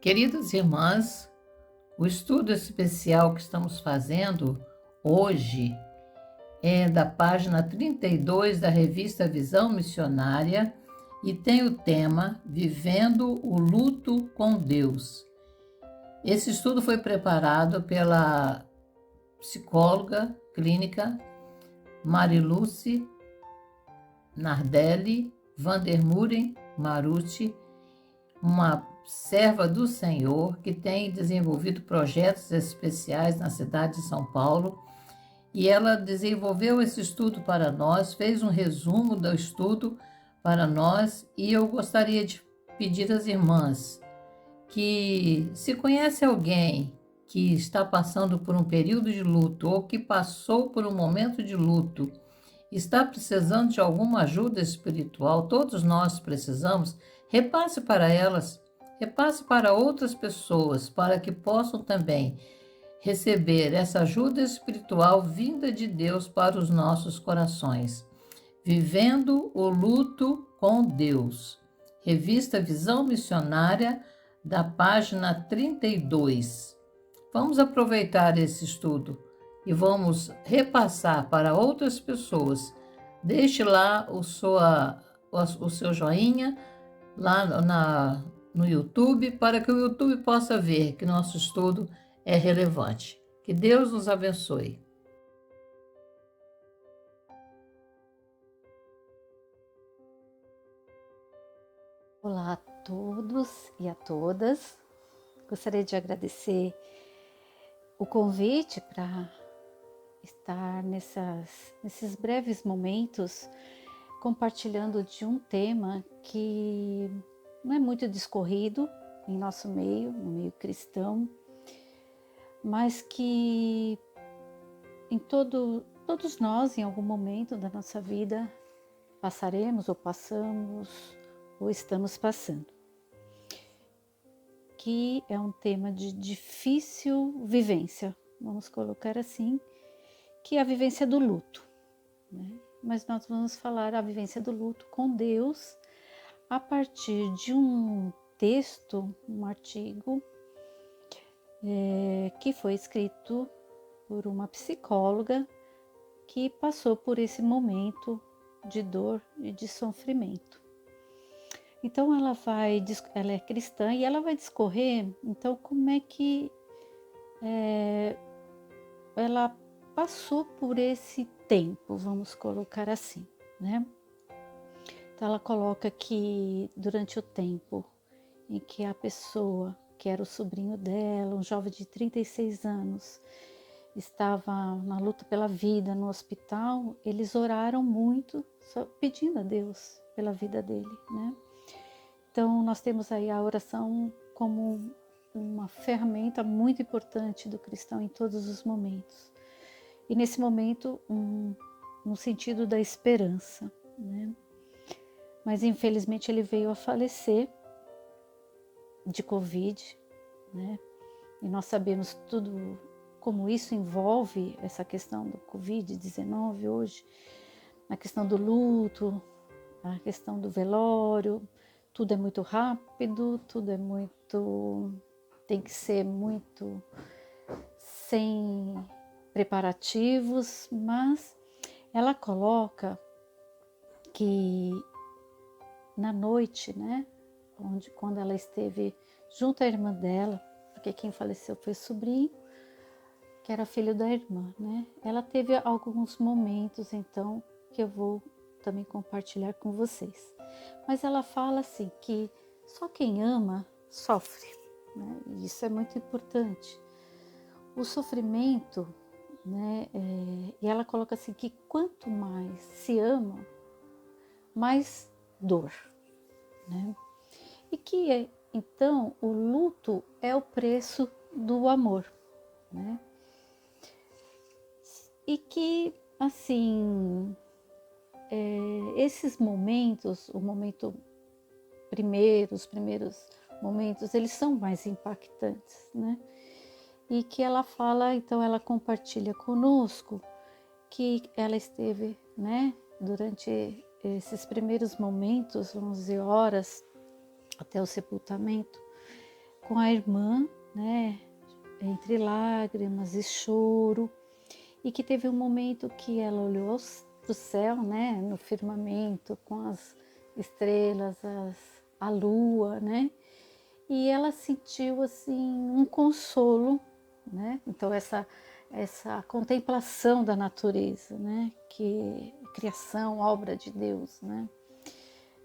Queridas irmãs, o estudo especial que estamos fazendo hoje é da página 32 da revista Visão Missionária e tem o tema Vivendo o Luto com Deus. Esse estudo foi preparado pela psicóloga clínica Mariluce Nardelli Vandermuren Marucci, uma serva do Senhor que tem desenvolvido projetos especiais na cidade de São Paulo, e ela desenvolveu esse estudo para nós, fez um resumo do estudo para nós, e eu gostaria de pedir às irmãs que, se conhece alguém que está passando por um período de luto ou que passou por um momento de luto, está precisando de alguma ajuda espiritual, todos nós precisamos, repasse para elas, repasse para outras pessoas, para que possam também receber essa ajuda espiritual vinda de Deus para os nossos corações. Vivendo o luto com Deus. Revista Visão Missionária, da página 32. Vamos aproveitar esse estudo e vamos repassar para outras pessoas. Deixe lá o seu joinha lá no YouTube, para que o YouTube possa ver que nosso estudo é relevante. Que Deus nos abençoe. Olá a todos e a todas. Gostaria de agradecer o convite para estar nesses breves momentos compartilhando de um tema que não é muito discorrido em nosso meio, no meio cristão, mas que todos nós, em algum momento da nossa vida, passaremos ou passamos ou estamos passando, que é um tema de difícil vivência, vamos colocar assim, que é a vivência do luto, né? Mas nós vamos falar a vivência do luto com Deus a partir de um texto, um artigo que foi escrito por uma psicóloga que passou por esse momento de dor e de sofrimento. Então ela é cristã e ela vai discorrer, então, como é que ela passou por esse tempo, vamos colocar assim, né? Então ela coloca que durante o tempo em que a pessoa, que era o sobrinho dela, um jovem de 36 anos, estava na luta pela vida no hospital, eles oraram muito, só pedindo a Deus pela vida dele, né? Então, nós temos aí a oração como uma ferramenta muito importante do cristão em todos os momentos. E nesse momento, no sentido da esperança, né? Mas, infelizmente, ele veio a falecer de Covid, né? E nós sabemos tudo como isso envolve essa questão do Covid-19 hoje, a questão do luto, a questão do velório. Tudo é muito rápido, tem que ser muito sem preparativos, mas ela coloca que na noite, né, quando ela esteve junto à irmã dela, porque quem faleceu foi o sobrinho, que era filho da irmã, né, ela teve alguns momentos, então, que eu vou também compartilhar com vocês. Mas ela fala assim que só quem ama sofre, né? E isso é muito importante. O sofrimento, né? E ela coloca assim que quanto mais se ama, mais dor, né? E que então o luto é o preço do amor, né? E que assim esses momentos, os primeiros momentos, eles são mais impactantes, né? E que ela fala, então ela compartilha conosco que ela esteve, né, durante esses primeiros momentos, 11 horas até o sepultamento, com a irmã, né, entre lágrimas e choro, e que teve um momento que ela olhou para o céu, né, no firmamento, com as estrelas, a lua, né, e ela sentiu assim um consolo, né, então essa contemplação da natureza, né, que criação, obra de Deus, né,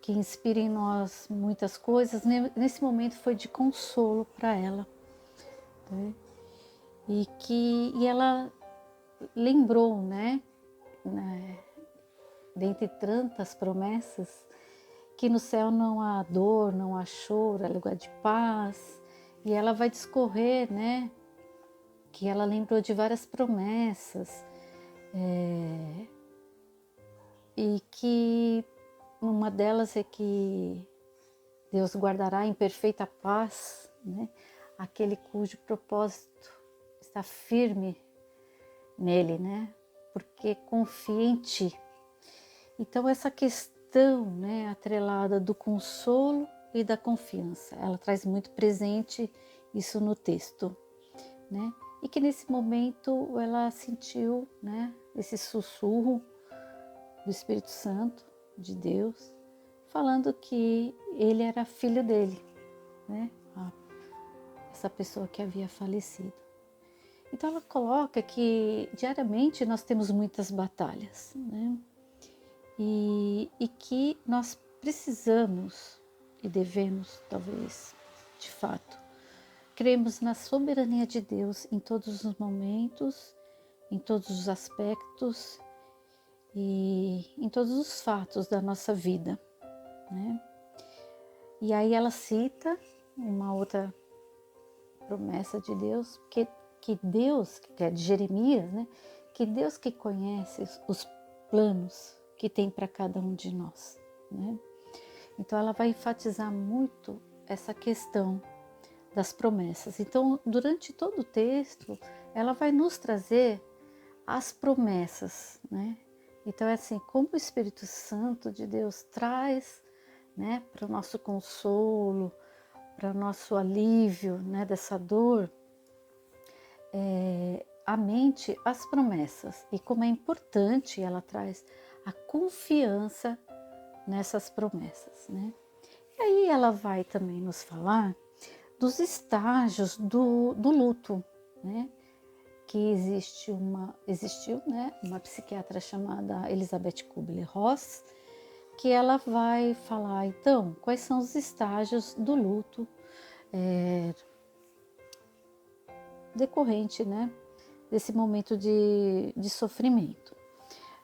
que inspira em nós muitas coisas, nesse momento foi de consolo para ela, né? E ela lembrou, né, dentre tantas promessas, que no céu não há dor, não há choro, é lugar de paz, e ela vai discorrer, né, que ela lembrou de várias promessas, e que uma delas é que Deus guardará em perfeita paz, né, aquele cujo propósito está firme nele, né, porque confia em ti. Então essa questão, né, atrelada do consolo e da confiança, ela traz muito presente isso no texto, né, e que nesse momento ela sentiu, né, esse sussurro do Espírito Santo, de Deus, falando que ele era filho dele, né, essa pessoa que havia falecido. Então ela coloca que diariamente nós temos muitas batalhas, né, e que nós precisamos e devemos, talvez, de fato, cremos na soberania de Deus em todos os momentos, em todos os aspectos e em todos os fatos da nossa vida, né? E aí ela cita uma outra promessa de Deus, que Deus, que é de Jeremias, né? Que Deus que conhece os planos que tem para cada um de nós, né? Então ela vai enfatizar muito essa questão das promessas. Então, durante todo o texto, ela vai nos trazer as promessas, né? Então é assim, como o Espírito Santo de Deus traz, né, para o nosso consolo, para o nosso alívio, né, dessa dor, a mente as promessas, e como é importante ela traz a confiança nessas promessas, né? E aí ela vai também nos falar dos estágios do luto, né? Que existiu, né, uma psiquiatra chamada Elizabeth Kubler-Ross, que ela vai falar, então, quais são os estágios do luto decorrente, né, desse momento de sofrimento.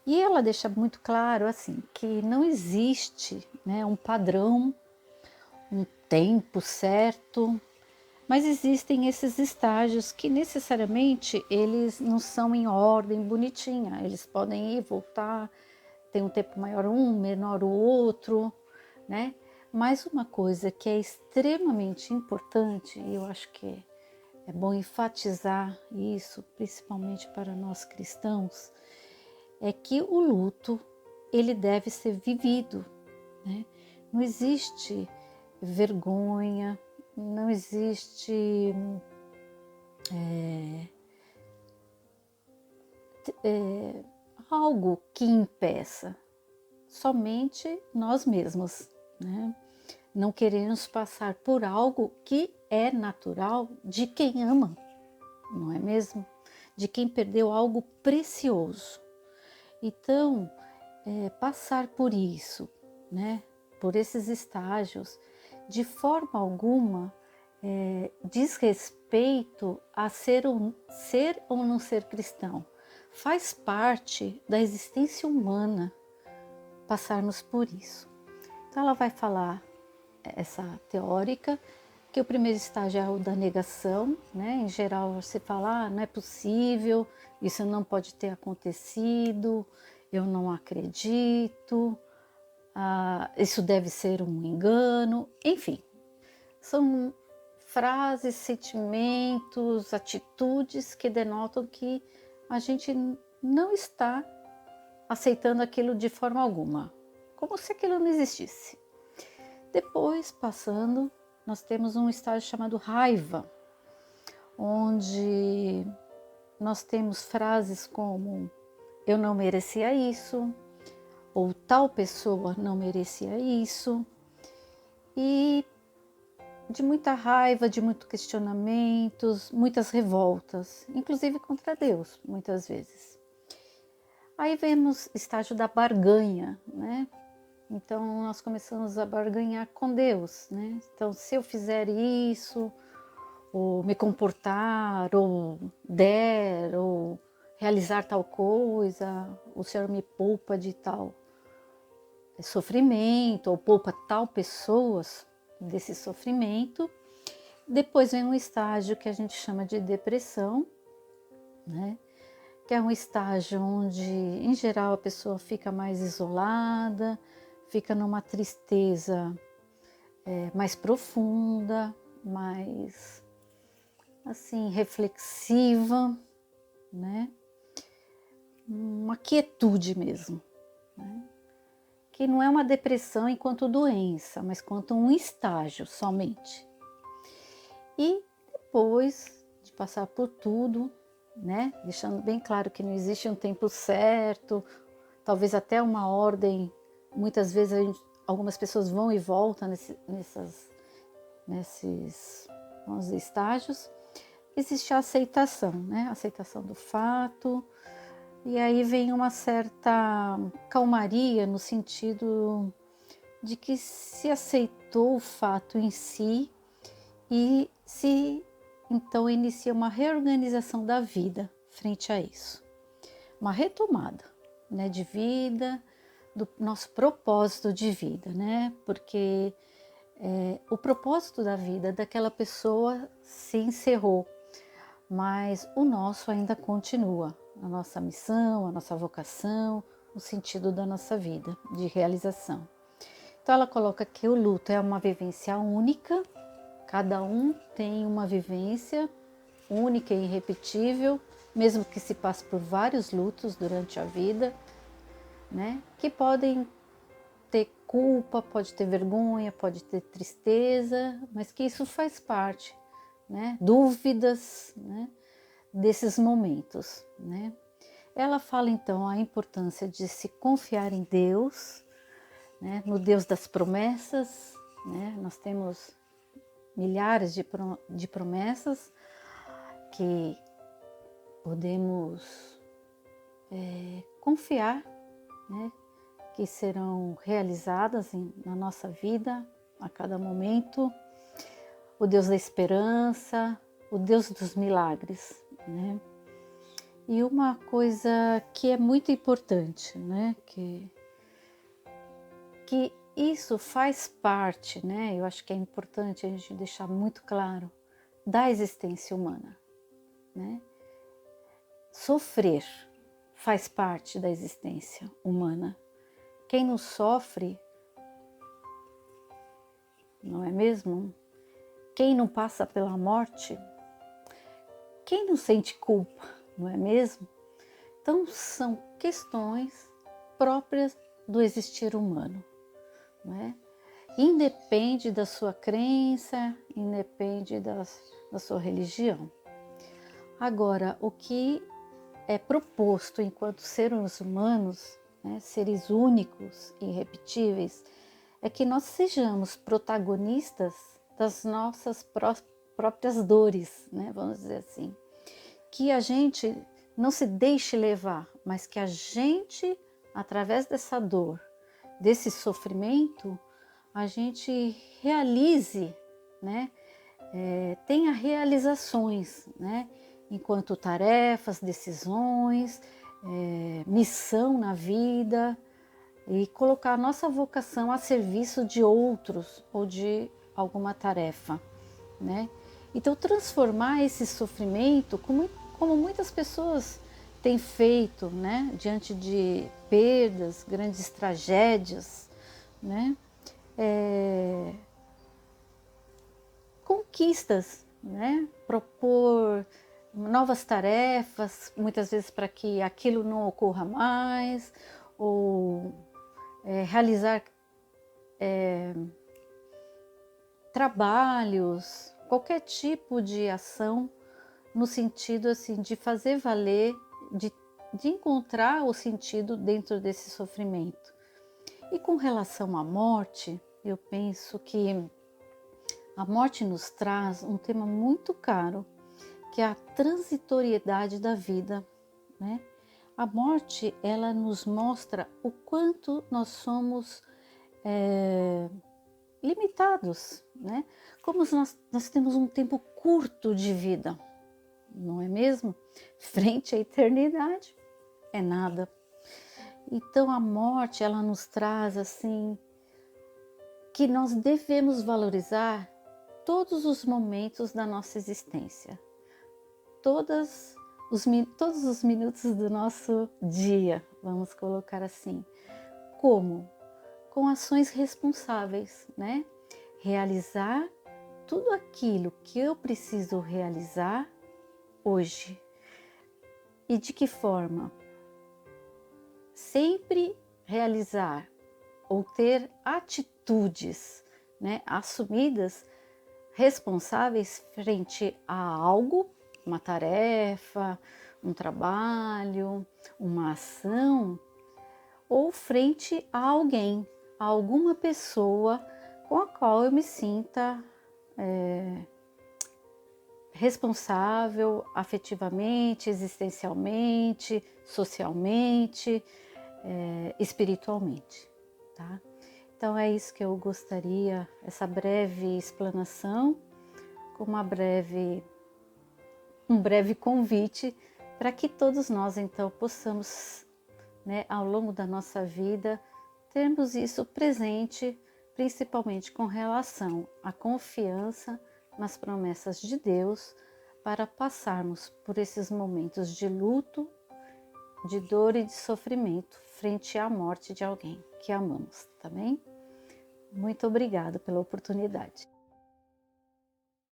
E ela deixa muito claro, assim, que não existe, né, um padrão, um tempo certo, mas existem esses estágios que necessariamente eles não são em ordem bonitinha, eles podem ir, voltar, tem um tempo maior um, menor o outro, né? Mas uma coisa que é extremamente importante, e eu acho que é bom enfatizar isso, principalmente para nós cristãos, é que o luto, ele deve ser vivido, né? Não existe vergonha, não existe algo que impeça, somente nós mesmos, né? Não queremos passar por algo que é natural de quem ama, não é mesmo? De quem perdeu algo precioso. Então, passar por isso, né? Por esses estágios, de forma alguma diz respeito a ser ou não ser cristão. Faz parte da existência humana passarmos por isso. Então ela vai falar, essa teórica, que o primeiro estágio é o da negação, né? Em geral você fala, não é possível, isso não pode ter acontecido, eu não acredito, isso deve ser um engano, enfim, são frases, sentimentos, atitudes que denotam que a gente não está aceitando aquilo de forma alguma, como se aquilo não existisse. Depois, passando nós temos um estágio chamado raiva, onde nós temos frases como eu não merecia isso, ou tal pessoa não merecia isso, e de muita raiva, de muitos questionamentos, muitas revoltas, inclusive contra Deus, muitas vezes. Aí vemos estágio da barganha, né? Então nós começamos a barganhar com Deus, né? Então se eu fizer isso, ou me comportar, ou der, ou realizar tal coisa, o Senhor me poupa de tal sofrimento, ou poupa tal pessoas desse sofrimento. Depois vem um estágio que a gente chama de depressão, né? Que é um estágio onde, em geral, a pessoa fica mais isolada, fica numa tristeza mais profunda, mais, assim, reflexiva, né? Uma quietude mesmo, né? Que não é uma depressão enquanto doença, mas quanto um estágio somente. E depois de passar por tudo, né, deixando bem claro que não existe um tempo certo, talvez até uma ordem, muitas vezes algumas pessoas vão e voltam nesses, vamos dizer, estágios, existe a aceitação, né, a aceitação do fato, e aí vem uma certa calmaria no sentido de que se aceitou o fato em si e se então inicia uma reorganização da vida frente a isso. Uma retomada, né, de vida, do nosso propósito de vida, né? Porque o propósito da vida daquela pessoa se encerrou, mas o nosso ainda continua. A nossa missão, a nossa vocação, o sentido da nossa vida, de realização. Então ela coloca que o luto é uma vivência única, cada um tem uma vivência única e irrepetível, mesmo que se passe por vários lutos durante a vida, né? Que podem ter culpa, pode ter vergonha, pode ter tristeza, mas que isso faz parte, né? Dúvidas, né? Desses momentos, né? Ela fala então a importância de se confiar em Deus, né? No Deus das promessas, né? Nós temos milhares de promessas que podemos confiar, né? Que serão realizadas na nossa vida a cada momento. O Deus da esperança, o Deus dos milagres, né? E uma coisa que é muito importante, né? Que isso faz parte, né? Eu acho que é importante a gente deixar muito claro da existência humana, né? Sofrer faz parte da existência humana. Quem não sofre, não é mesmo? Quem não passa pela morte, quem não sente culpa, não é mesmo? Então são questões próprias do existir humano, não é? Independe da sua crença, independe da sua religião. Agora, o que é proposto enquanto seres humanos, né, seres únicos e irrepetíveis, é que nós sejamos protagonistas das nossas próprias dores, né, vamos dizer assim. Que a gente não se deixe levar, mas que a gente, através dessa dor, desse sofrimento, a gente realize, né, tenha realizações, né, enquanto tarefas, decisões, missão na vida, e colocar a nossa vocação a serviço de outros ou de alguma tarefa, né? Então transformar esse sofrimento, como muitas pessoas têm feito, né, diante de perdas, grandes tragédias, né, conquistas, né, propor novas tarefas, muitas vezes para que aquilo não ocorra mais, ou realizar trabalhos, qualquer tipo de ação no sentido assim de fazer valer, de encontrar o sentido dentro desse sofrimento. E com relação à morte, eu penso que a morte nos traz um tema muito caro, que é a transitoriedade da vida, né? A morte, ela nos mostra o quanto nós somos limitados, né? Como nós temos um tempo curto de vida, não é mesmo? Frente à eternidade, é nada. Então a morte, ela nos traz assim, que nós devemos valorizar todos os momentos da nossa existência, todos os minutos do nosso dia, vamos colocar assim. Como? Com ações responsáveis, né? Realizar tudo aquilo que eu preciso realizar hoje. E de que forma? Sempre realizar ou ter atitudes, né, assumidas, responsáveis frente a algo, uma tarefa, um trabalho, uma ação, ou frente a alguém, a alguma pessoa com a qual eu me sinta responsável afetivamente, existencialmente, socialmente, espiritualmente, tá? Então é isso que eu gostaria, essa breve explanação, com um breve convite para que todos nós então possamos, né, ao longo da nossa vida, termos isso presente, principalmente com relação à confiança nas promessas de Deus, para passarmos por esses momentos de luto, de dor e de sofrimento frente à morte de alguém que amamos, tá bem? Muito obrigada pela oportunidade.